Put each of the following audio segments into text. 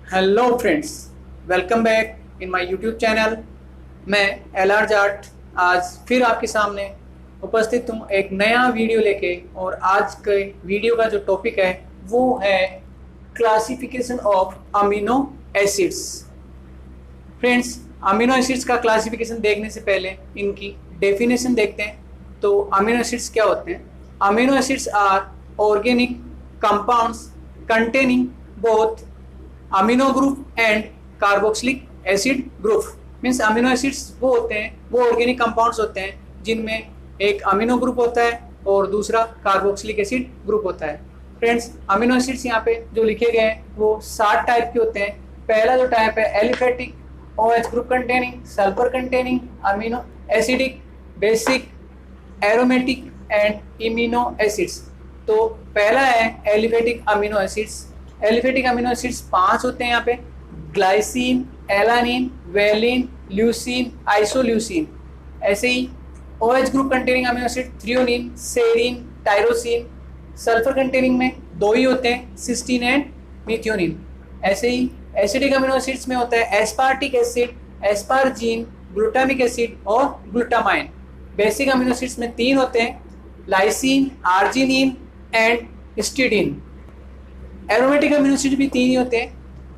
Hello friends, welcome back in my YouTube channel. मैं LR. Jat आज फिर आपके सामने उपस्थित हूँ एक नया वीडियो लेके। और आज के वीडियो का जो टॉपिक है वो है classification of amino acids. Friends, amino acids का क्लासिफिकेशन देखने से पहले इनकी डेफिनेशन देखते हैं। तो अमीनो एसिड्स क्या होते हैं? Amino acids are organic compounds containing both amino group and carboxylic acid group. Means amino acids वो होते हैं, वो ऑर्गेनिक कंपाउंड्स होते हैं जिनमें एक अमीनो ग्रुप होता है और दूसरा कार्बोक्सिलिक एसिड ग्रुप होता है। फ्रेंड्स, अमीनो एसिड्स यहाँ पे जो लिखे गए हैं वो 7 टाइप के होते हैं। पहला जो टाइप है aliphatic, OH group containing, sulphur containing, amino acidic, basic, aromatic and immuno acids. तो पहला है aliphatic amino acids. Aliphatic amino acids 5 होते हैं यहाँ पे: glycine, alanine, valine, leucine, isoleucine. ऐसे ही OH group containing amino acid threonine, serine, tyrosine. Sulphur containing में 2 ही होते हैं, सिस्टीन एंड मिथ्योनिन। ऐसे ही एसिडिक अमीनो एसिड्स में होता है एस्पार्टिक एसिड, एस्पार्जीन, ग्लूटामिक एसिड और ग्लूटामाइन। बेसिक अमीनो एसिड्स में 3 होते हैं, lysine, arginine and histidine. Aromatic amino acid भी 3 ही होते हैं,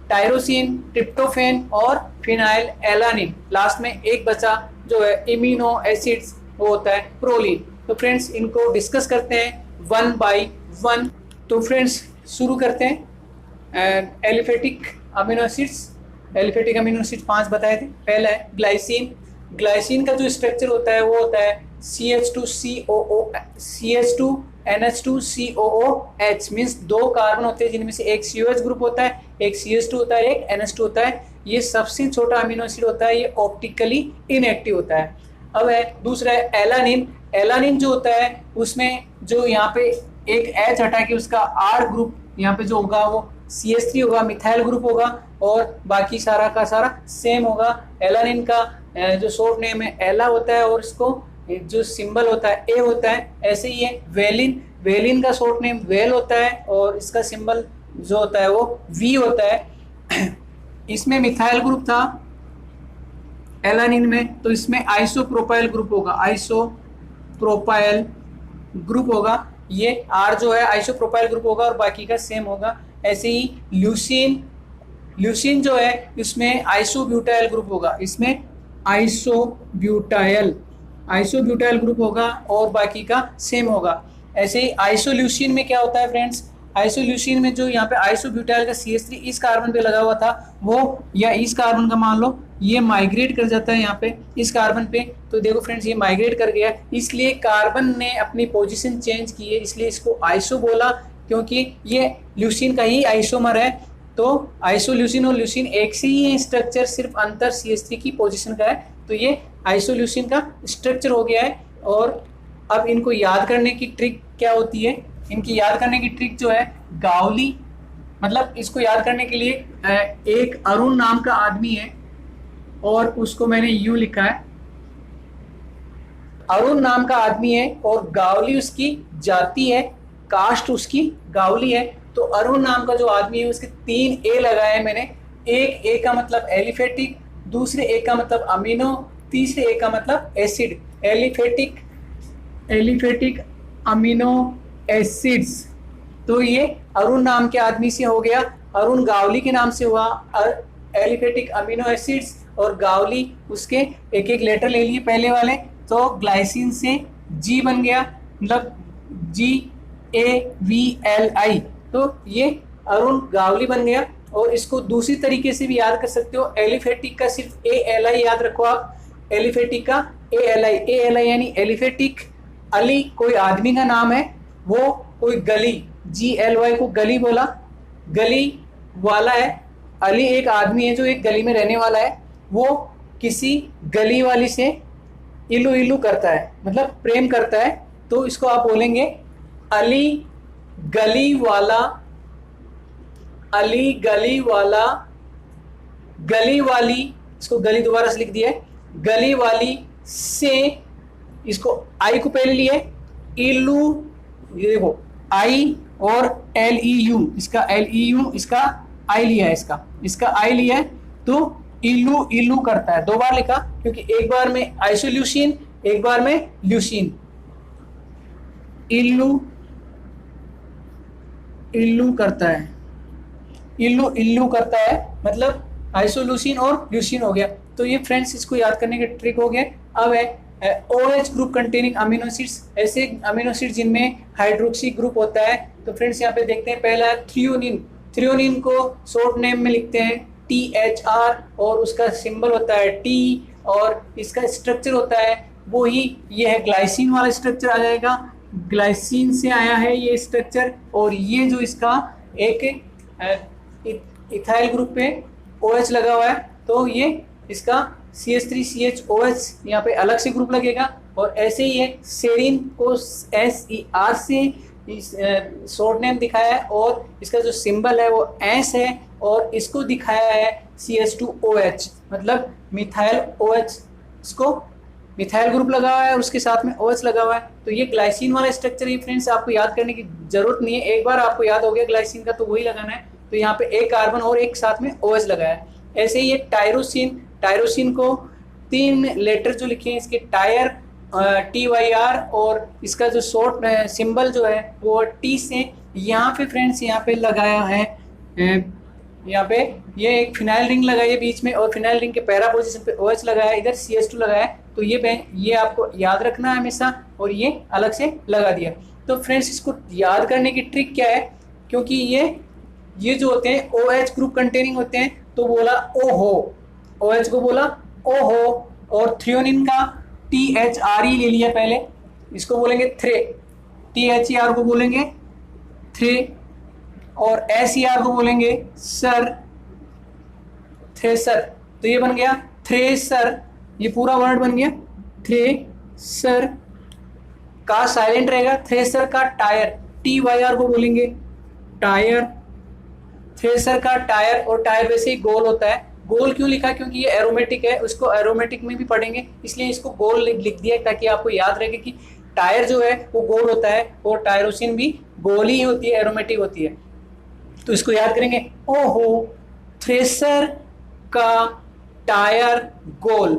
टायरोसिन, ट्रिप्टोफेन और फिनाइल एलानिन। लास्ट में एक बचा जो है इम्यूनो एसिड्स, वो होता है प्रोलीन। तो फ्रेंड्स, इनको डिस्कस करते हैं 1 बाय 1। तो फ्रेंड्स, शुरू करते हैं aliphatic amino acids. Aliphatic amino acid 5 बताए थे। पहला है ग्लाइसिन। ग्लाइसिन का जो स्ट्रक्चर होता है वो होता है CH2NH2COOH। मीन्स 2 कार्बन होते हैं जिनमें से एक COH ग्रुप होता है, एक CH2 होता है, एक NH2 होता है। ये सबसे छोटा अमीनो एसिड होता है, ये ऑप्टिकली इनएक्टिव होता है। अब है दूसरा है एलानिन। एलानिन जो होता है उसमें जो यहाँ पे एक H हटा के उसका R ग्रुप यहाँ पे जो होगा वो CH3 होगा, मिथाइल ग्रुप होगा, और बाकी सारा का सारा सेम होगा। एलानिन का जो शॉर्ट नेम है एला होता है और इसको जो सिंबल होता है ए होता है। ऐसे ही है वेलिन। वेलिन का शॉर्ट नेम वेल होता है और इसका सिंबल जो होता है वो वी होता है। इसमें मिथाइल ग्रुप था एलानिन में, तो इसमें आइसोप्रोपाइल ग्रुप होगा, आइसोप्रोपाइल ग्रुप होगा। ये आर जो है आइसोप्रोपाइल ग्रुप होगा और बाकी का सेम होगा। ऐसे ही ल्यूसीन। ल्यूसीन जो है इसमें आइसोब्यूटाइल ग्रुप होगा, इसमें आइसोब्यूटाइल ग्रुप होगा और बाकी का सेम होगा। ऐसे ही आइसोल्यूसिन में क्या होता है फ्रेंड्स? आइसोल्यूसिन में जो यहाँ पे आइसोब्यूटाइल का CH3 इस कार्बन पे लगा हुआ था वो, या इस कार्बन का मान लो, ये माइग्रेट कर जाता है यहाँ पे इस कार्बन पे। तो देखो फ्रेंड्स, ये माइग्रेट कर गया, इसलिए कार्बन ने अपनी पोजीशन चेंज की है, इसलिए इसको आइसो बोला, क्योंकि ये ल्यूसिन का ही आइसोमर है। तो आइसोल्यूसिन और ल्यूसिन एक से ही है स्ट्रक्चर, सिर्फ अंतर CH3 की पोजीशन का है। तो ये आइसोल्यूसिन का स्ट्रक्चर हो गया है। और अब इनको याद करने की ट्रिक क्या होती है? इनकी याद करने की ट्रिक जो है गावली, मतलब इसको याद करने के लिए एक अरुण नाम का आदमी है और उसको मैंने यू लिखा है। अरुण नाम का आदमी है और गावली उसकी जाति है, कास्ट उसकी गावली है। तो अरुण नाम का जो आदमी है उसके 3 ए लगाए मैंने। एक ए का मतलब एलिफेटिक, दूसरे ए का मतलब अमीनो, तीसरे ए का मतलब एसिड। Aliphatic amino acids. तो ये अरुण नाम के आदमी से हो गया, अरुण गावली के नाम से हुआ एलिफेटिक अमीनो एसिड्स, और गावली उसके एक एक लेटर ले लिए पहले वाले। तो ग्लाइसिन से G बन गया, मतलब GAVLI। तो ये अरुण गावली बन गया। और इसको दूसरी तरीके से भी याद कर सकते हो, एलिफेटिक का सिर्फ ALI याद रखो आप। एलिफेटिक का ALI यानी एलिफेटिक। अली कोई आदमी का नाम है, वो कोई गली, GLY को गली बोला, गली वाला है। अली एक आदमी है जो एक गली में रहने वाला है, वो किसी गली वाली से इलू इलू करता है, मतलब प्रेम करता है। तो इसको आप बोलेंगे अली गली वाला, अली गली वाला, गली वाली, इसको गली दोबारा से लिख दिया है, गली वाली से, इसको आई को पहले लिए, इलू, ये देखो आई और LEU, इसका LEU, इसका आई लिया है, इसका आई लिया है, तो इल्लू इल्लू करता है। 2 बार लिखा क्योंकि एक बार में आइसोल्यूसिन, एक बार में ल्यूसिन। इल्लू इल्लू करता है, इल्लू इल्लू करता है, मतलब आइसोल्यूसिन और ल्यूसिन हो गया। तो ये फ्रेंड्स इसको याद करने के ट्रिक हो गया। अब है OH group containing amino acids, ऐसे अमीनो एसिड जिनमें हाइड्रोक्सी ग्रुप होता है। तो फ्रेंड्स यहाँ पे देखते हैं, पहला है थ्रियोनिन। थ्रियोनिन को शॉर्ट नेम में लिखते हैं THR और उसका सिंबल होता है T और इसका स्ट्रक्चर होता है वो ही ये है, ग्लाइसिन वाला स्ट्रक्चर आ जाएगा। ग्लाइसिन से आया है ये स्ट्रक्चर, और ये जो इसका एक इथाइल ग्रुप पे OH लगा हुआ है, तो ये इसका CH3CHOH यहाँ पे अलग से ग्रुप लगेगा। और ऐसे ही है सेरीन को SER से शॉर्ट नेम दिखाया है और इसका जो सिंबल है वो S है, और इसको दिखाया है CH2OH, मतलब मिथाइल OH, इसको मिथाइल ग्रुप लगा हुआ है और उसके साथ में OH लगा हुआ है। तो ये ग्लाइसिन वाला स्ट्रक्चर है फ्रेंड्स, आपको याद करने की जरूरत नहीं है, एक बार आपको याद हो गया ग्लाइसिन का तो वही लगाना है। तो यहाँ पे एक कार्बन और एक साथ में OH लगाया है। ऐसे ही ये टायरोसिन, टायरोसिन को 3 लेटर जो लिखे हैं इसके टायर TYR और इसका जो शॉर्ट सिंबल जो है वो T से यहाँ पे फ्रेंड्स यहाँ पे लगाया है। यहाँ पे ये एक फिनाइल रिंग लगाई है बीच में और फिनाइल रिंग के पैरा पोजीशन पे OH लगाया है, इधर CH2 लगाया है। तो ये आपको याद रखना है हमेशा, और ये अलग से लगा दिया। तो फ्रेंड्स इसको याद करने की ट्रिक क्या है, क्योंकि ये जो होते हैं OH ग्रुप कंटेनिंग होते हैं, तो बोला ओहो, OH को बोला ओहो, और थ्रियोनिन का THRE ले लिया पहले, इसको बोलेंगे थ्रे, THER को बोलेंगे थ्रे, और SER को बोलेंगे सर, थ्रेसर। तो ये बन गया थ्रेसर, ये पूरा वर्ड बन गया थ्रेसर। का साइलेंट रहेगा, थ्रेसर का टायर, TYR को बोलेंगे टायर, थ्रेसर का टायर। और टायर वैसे ही गोल होता है, गोल क्यों लिखा, क्योंकि ये एरोमेटिक है, उसको एरोमेटिक में भी पढ़ेंगे इसलिए इसको गोल लिख दिया ताकि आपको याद रहे कि टायर जो है वो गोल होता है और टायरोसिन भी गोल ही होती है, एरोमेटिक होती है। तो इसको याद करेंगे, ओहो थ्रेसर का टायर गोल।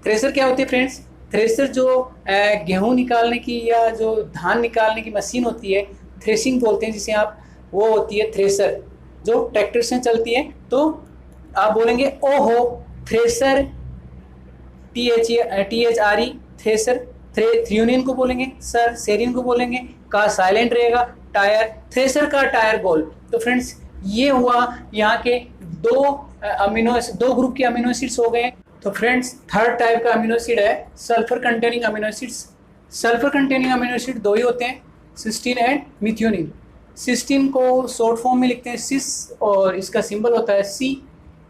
थ्रेसर क्या होती है फ्रेंड्स, थ्रेसर जो गेहूं निकालने की या जो धान निकालने की मशीन होती है, थ्रेसिंग बोलते हैं जिसे आप, वो होती है थ्रेसर, जो ट्रैक्टर से चलती है। तो आप बोलेंगे ओहो थ्रेसर, THRE थ्रेसर। थ्रियोनिन को बोलेंगे सर, सेरिन को बोलेंगे का साइलेंट रहेगा टायर, थ्रेसर का टायर गोल। तो फ्रेंड्स ये हुआ यहाँ के दो ग्रुप के अमीनो एसिड्स हो गए। तो फ्रेंड्स थर्ड टाइप का अमीनो एसिड है sulphur containing amino acids. Sulphur containing amino acid 2 ही होते हैं, सिस्टीन एंड मिथ्योनिन। सिस्टीन को शॉर्ट फॉर्म में लिखते हैं सिस और इसका सिंबल होता है C,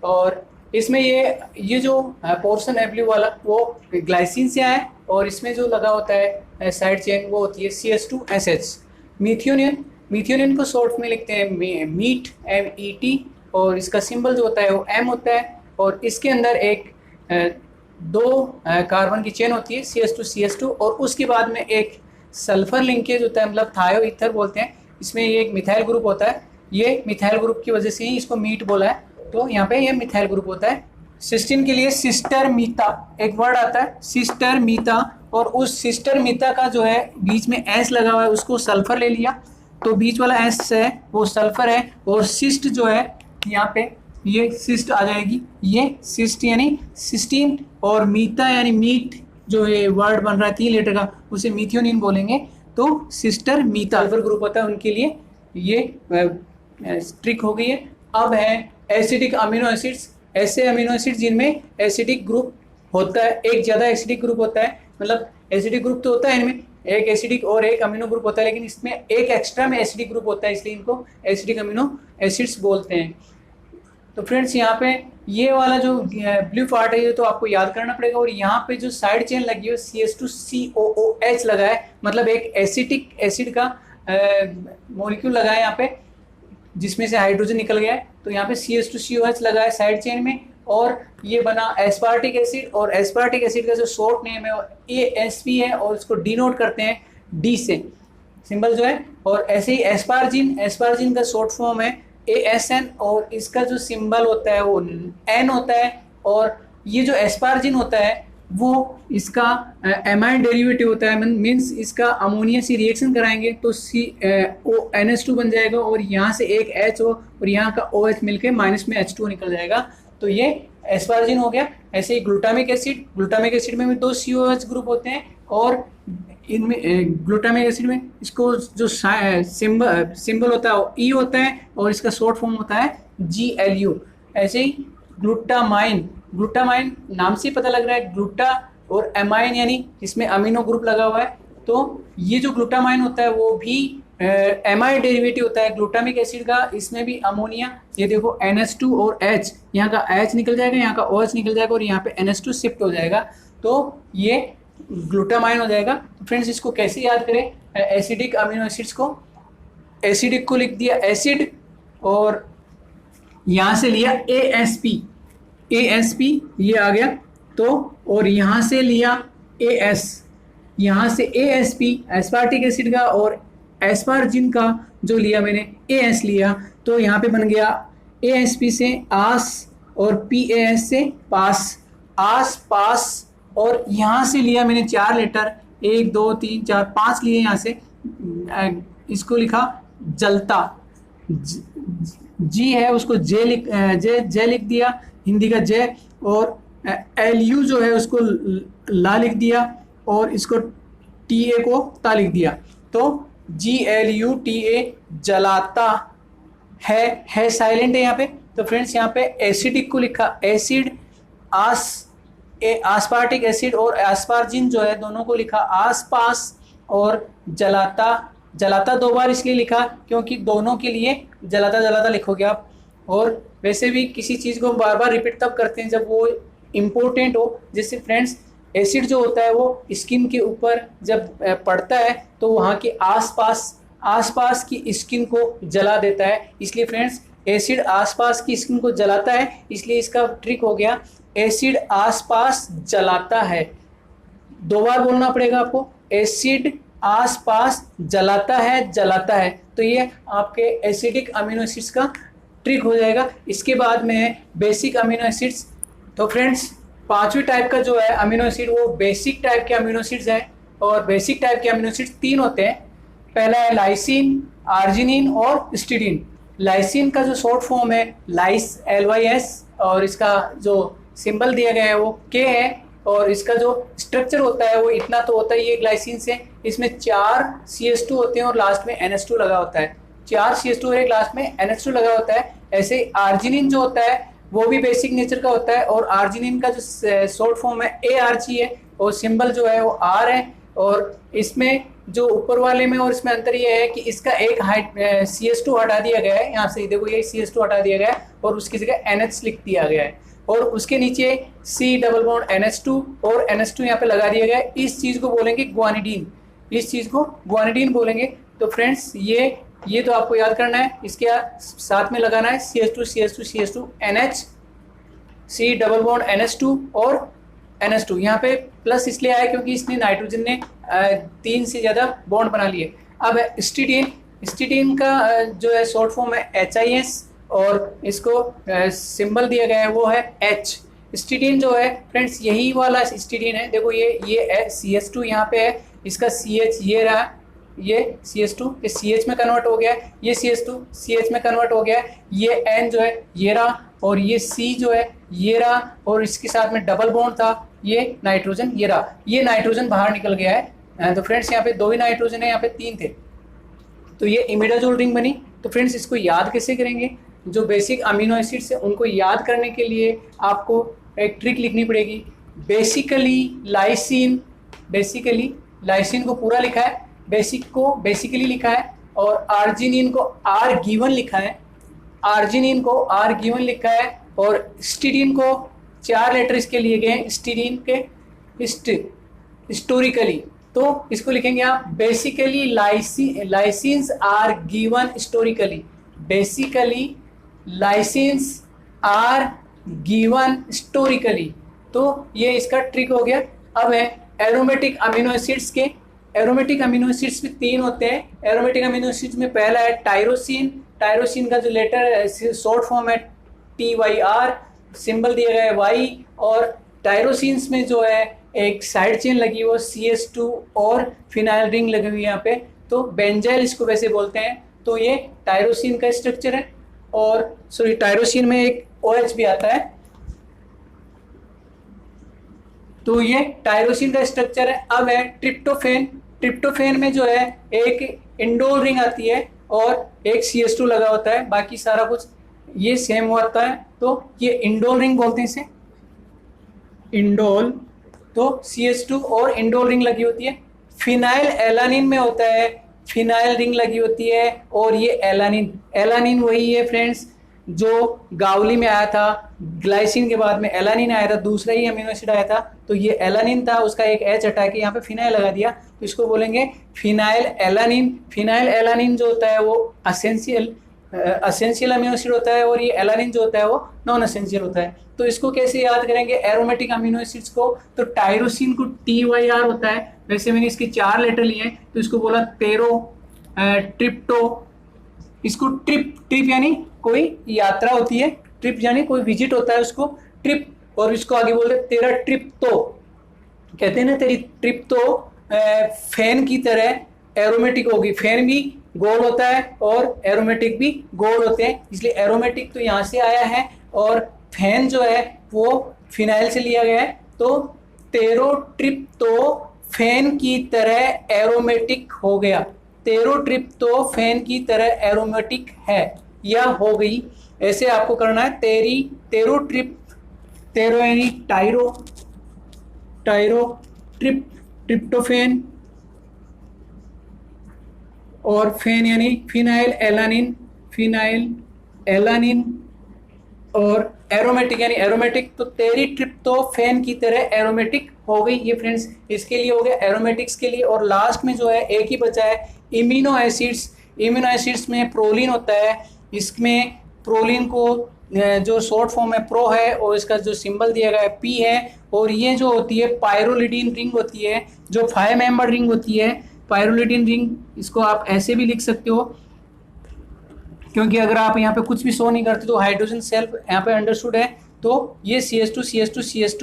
और इसमें ये जो पोर्शन है ब्लू वाला वो ग्लाइसिन से आया है, और इसमें जो लगा होता है साइड चेन वो होती है CH2SH। मिथ्योनिन को शॉर्ट में लिखते हैं मीट, MET, और इसका सिंबल जो होता है वो M होता है, और इसके अंदर एक 2 कार्बन की चेन होती है CH2CH2, और उसके बाद में एक सल्फर लिंकेज होता है, मतलब थायो ईथर बोलते हैं। इसमें ये एक मिथाइल ग्रुप होता है, ये मिथाइल ग्रुप की वजह से ही इसको मीट बोला है, तो यहाँ पे ये मिथाइल ग्रुप होता है। सिस्टीन के लिए सिस्टर मीता एक वर्ड आता है, सिस्टर मीता, और उस सिस्टर मीता का जो है बीच में S लगा हुआ है उसको सल्फर ले लिया, तो बीच वाला S है वो सल्फर है, और सिस्ट जो है यहाँ पे ये सिस्ट आ जाएगी, ये सिस्ट यानी सिस्टीन, और मीता यानी मीट जो है वर्ड बन रहा है 3 लेटर का, उसे मिथ्योनिन बोलेंगे। तो सिस्टर मीता सल्फर ग्रुप होता है उनके लिए, ये ट्रिक हो गई है। अब है एसिडिक अमीनो एसिड्स, ऐसे अमीनो एसिड जिनमें एसिडिक ग्रुप होता है, एक ज़्यादा एसिडिक ग्रुप होता है, मतलब एसिडिक ग्रुप तो होता है इनमें, एक एसिडिक और एक अमीनो ग्रुप होता है, लेकिन इसमें एक एक्स्ट्रा में एसिडिक ग्रुप होता है, इसलिए इनको एसिडिक अमीनो एसिड्स बोलते हैं। तो फ्रेंड्स यहाँ पे ये वाला जो ब्लू पार्ट है ये तो आपको याद करना पड़ेगा, और यहाँ पे जो साइड चेन लगी है CH2COOH लगा है, मतलब एक एसिटिक एसिड का मॉलिक्यूल लगा है यहाँ पे जिसमें से हाइड्रोजन निकल गया है, तो यहाँ पे CH2COH लगा है साइड चेन में, और ये बना एस्पार्टिक एसिड, और एस्पार्टिक एसिड का जो शॉर्ट नेम है ASP है, और इसको डिनोट करते हैं D से सिंबल जो है। और ऐसे ही एस्पार्जिन, एस्पार्जिन का शॉर्ट फॉर्म है ASN और इसका जो सिंबल होता है वो N होता है। और ये जो एस्पार्जिन होता है वो इसका एमाइड डेरिवेटिव होता है, मीन्स इसका अमोनिया से रिएक्शन कराएंगे तो NH2 बन जाएगा और यहाँ से एक H हो और यहाँ का OH मिलके माइनस में H2 निकल जाएगा, तो ये एस्पार्जिन हो गया। ऐसे ही ग्लूटामिक एसिड में भी 2 COH ग्रुप होते हैं और इनमें ग्लूटामिक एसिड में इसको जो सिंबल होता है वो E होता है और इसका शॉर्ट फॉर्म होता है GLU। ऐसे ही ग्लूटामाइन नाम से पता लग रहा है, ग्लूटा और एमाइन यानी इसमें अमीनो ग्रुप लगा हुआ है, तो ये जो ग्लूटामाइन होता है वो भी एमाइड डेरिवेटिव होता है ग्लूटामिक एसिड का। इसमें भी अमोनिया, ये देखो NH2 और H, यहाँ का H निकल जाएगा, यहाँ का OH निकल जाएगा और यहाँ पे NH2 शिफ्ट हो जाएगा, तो ये ग्लूटामाइन हो जाएगा। तो फ्रेंड्स इसको कैसे याद करें, एसिडिक अमीनो एसिड्स को, एसिडिक को लिख दिया एसिड और यहाँ से लिया ASP ये आ गया, तो और यहाँ से लिया AS, यहाँ से ASP एस्पार्टिक एसिड का और एस्पार्जिन का जो लिया मैंने AS लिया, तो यहाँ पे बन गया ASP से आस और PAS से पास और यहाँ से लिया मैंने 4 लेटर 1 2 3 4 5 लिए, यहाँ से इसको लिखा जलता, जी है उसको जे लिख दिया, हिंदी का जे, और LU जो है उसको ला लिख दिया और इसको TA को ता लिख दिया, तो GLUTA जलाता है साइलेंट है यहाँ पे। तो फ्रेंड्स यहाँ पे एसिडिक को लिखा एसिड, आसपार्टिक एसिड और एस्पार्जिन जो है दोनों को लिखा आसपास, और जलाता 2 बार इसलिए लिखा क्योंकि दोनों के लिए जलाता लिखोगे आप। और वैसे भी किसी चीज़ को बार बार रिपीट तब करते हैं जब वो इम्पोर्टेंट हो। जैसे फ्रेंड्स एसिड जो होता है वो स्किन के ऊपर जब पड़ता है तो वहाँ के आसपास की स्किन को जला देता है, इसलिए फ्रेंड्स एसिड आसपास की स्किन को जलाता है, इसलिए इसका ट्रिक हो गया एसिड आसपास जलाता है। 2 बार बोलना पड़ेगा आपको, एसिड आसपास जलाता है, तो ये आपके एसिडिक अमीनो एसिड्स का ट्रिक हो जाएगा। इसके बाद में बेसिक अमीनो एसिड्स, तो फ्रेंड्स 5वीं टाइप का जो है अमीनो एसिड वो बेसिक टाइप के अमीनो एसिड्स है, और बेसिक टाइप के अमीनो एसिड्स 3 होते हैं। पहला है लाइसिन, आर्जिनिन और हिस्टिडीन। लाइसिन का जो शॉर्ट फॉर्म है LYS और इसका जो सिंबल दिया गया है वो K है, और इसका जो स्ट्रक्चर होता है वो इतना तो होता ही है ग्लाइसिन से, इसमें 4 CH2 होते हैं और लास्ट में NH2 लगा होता है, 4 CH2 और एक लास्ट में NH2 लगा होता है। ऐसे आर्जिनिन जो होता है वो भी बेसिक नेचर का होता है, और आर्जिनिन का जो शॉर्ट फॉर्म है ARG है और सिंबल जो है वो R है, और इसमें जो ऊपर वाले में और इसमें अंतर ये है कि इसका एक CH2 हटा दिया गया है, यहाँ से देखो ये CH2 हटा दिया गया है और उसकी जगह NH लिख दिया गया है, और उसके नीचे C डबल बॉन्ड NH2 और NH2 यहाँ पे लगा दिया गया है। इस चीज़ को बोलेंगे ग्वानिडीन, इस चीज़ को ग्वानिडीन बोलेंगे। तो फ्रेंड्स ये तो आपको याद करना है, इसके साथ में लगाना है CH2 NH, C double bond NH2 और NH2। यहाँ पे प्लस इसलिए आया क्योंकि इसने नाइट्रोजन ने 3 से ज़्यादा बॉन्ड बना लिए। अब स्टीडीन का जो है शॉर्ट फॉर्म है HIS और इसको सिंबल दिया गया है वो है H। स्टीडीन जो है फ्रेंड्स यही वाला स्टीडीन है, देखो ये CH2 यहाँ पे है, इसका CH ये रहा, ये CH2 ये CH में कन्वर्ट हो गया है, ये CH2 CH में कन्वर्ट हो गया है, ये N जो है ये रहा, और ये C जो है ये रहा, और इसके साथ में डबल बॉन्ड था ये नाइट्रोजन ये रहा, ये नाइट्रोजन बाहर निकल गया है। तो फ्रेंड्स यहाँ पे 2 ही नाइट्रोजन है, यहाँ पे 3 थे, तो ये इमिडाजोल रिंग बनी। तो फ्रेंड्स इसको याद कैसे करेंगे, जो बेसिक अमीनो एसिड्स है उनको याद करने के लिए आपको एक ट्रिक लिखनी पड़ेगी। बेसिकली लाइसिन को पूरा लिखा है, बेसिक को बेसिकली लिखा है, और आर्जिनिन को आर गिवन लिखा है, और स्टीडीन को 4 लेटर इसके लिए गए, स्टीडीन के हिस्टोरिकली, तो इसको लिखेंगे आप basically lysines are given historically, basically lysines are given historically. तो ये इसका ट्रिक हो गया। अब है एरोमेटिक अमीनो एसिड्स के। एरोमेटिक अमीनो एसिड्स भी 3 होते हैं। एरोमेटिक अमीनो एसिड्स में पहला है टायरोसिन, टायरोसिन का जो लेटर शॉर्ट फॉर्म है TYR, सिंबल दिया गया है Y, और टायरोसिन्स में जो है एक साइड चेन लगी हुई CS2 और फिनाइल रिंग लगी हुई है यहाँ पे, तो बेंजाइल इसको वैसे बोलते हैं। तो ये टायरोसिन का स्ट्रक्चर है, और सॉरी टायरोसिन में एक OH भी आता है, तो ये टायरोसिन का स्ट्रक्चर है। अब है ट्रिप्टोफेन। ट्रिप्टोफेन में जो है एक इंडोल रिंग आती है और एक CS2 लगा होता है, बाकी सारा कुछ ये सेम होता है, तो ये इंडोल रिंग बोलते हैं इसे, इंडोल। तो CS2 और इंडोल रिंग लगी होती है। फिनाइल एलानिन में होता है, फिनाइल रिंग लगी होती है, और ये एलानिन, एलानिन वही है फ्रेंड्स जो गावली में आया था, ग्लाइसिन के बाद में एलानिन आया था, दूसरा ही अमीनो एसिड आया था, तो ये एलानिन था, उसका एक H हटा के यहाँ पे फिनाइल लगा दिया, तो इसको बोलेंगे फिनाइल एलानिन। फिनाइल एलानिन जो होता है वो असेंशियल अमीनो एसिड होता है, और ये एलानिन जो होता है वो नॉन असेंशियल होता है। तो इसको कैसे याद करेंगे एरोमेटिक अमीनो एसिड्स को, तो टायरोसिन को TYR होता है, वैसे मैंने इसके 4 लेटर लिए हैं, तो इसको बोला ट्रिप्टो, इसको ट्रिप यानी कोई यात्रा होती है, ट्रिप यानी कोई विजिट होता है उसको ट्रिप, और इसको आगे बोलते हैं तेरा ट्रिप, तो कहते हैं ना तेरी ट्रिप तो फैन की तरह एरोमेटिक होगी। फैन भी गोल होता है और एरोमेटिक भी गोल होते हैं, इसलिए एरोमेटिक तो यहाँ से आया है, और फैन जो है वो फिनाइल से लिया गया है। तो तेरो ट्रिप तो फैन की तरह एरोमेटिक हो गया, तेरो ट्रिप तो फैन की तरह एरोमेटिक है या हो गई, ऐसे आपको करना है। तेरो ट्रिप, तेरो यानी टायरो ट्रिप्टोफेन, और फेन यानी फिनाइल एलानिन, और एरोमेटिक यानी एरोमेटिक, तो तेरी ट्रिप तो फैन की तरह एरोमेटिक हो गई। ये फ्रेंड्स इसके लिए हो गया, एरोमेटिक्स के लिए। और लास्ट में जो है एक ही बचा है इम्यूनो एसिड्स। इम्यूनो एसिड्स में प्रोलीन होता है, इसमें प्रोलीन को जो शॉर्ट फॉर्म है प्रो है, और इसका जो सिंबल दिया गया है P है, और ये जो होती है पायरोलिडिन रिंग होती है, जो 5 मेंबर रिंग होती है पायरोलिडिन रिंग, इसको आप ऐसे भी लिख सकते हो, क्योंकि अगर आप यहाँ पे कुछ भी शो नहीं करते तो हाइड्रोजन सेल्फ यहाँ पे अंडरस्टूड है। तो ये CS2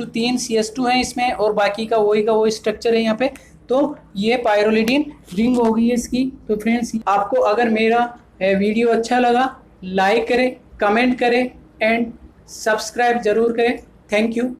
3 CS2 है इसमें, और बाकी का वही स्ट्रक्चर है यहाँ पे। तो ये पायरोलिडिन रिंग हो गई है इसकी। तो फ्रेंड्स आपको अगर मेरा वीडियो अच्छा लगा, लाइक करें, कमेंट करें एंड सब्सक्राइब जरूर करें। Thank you.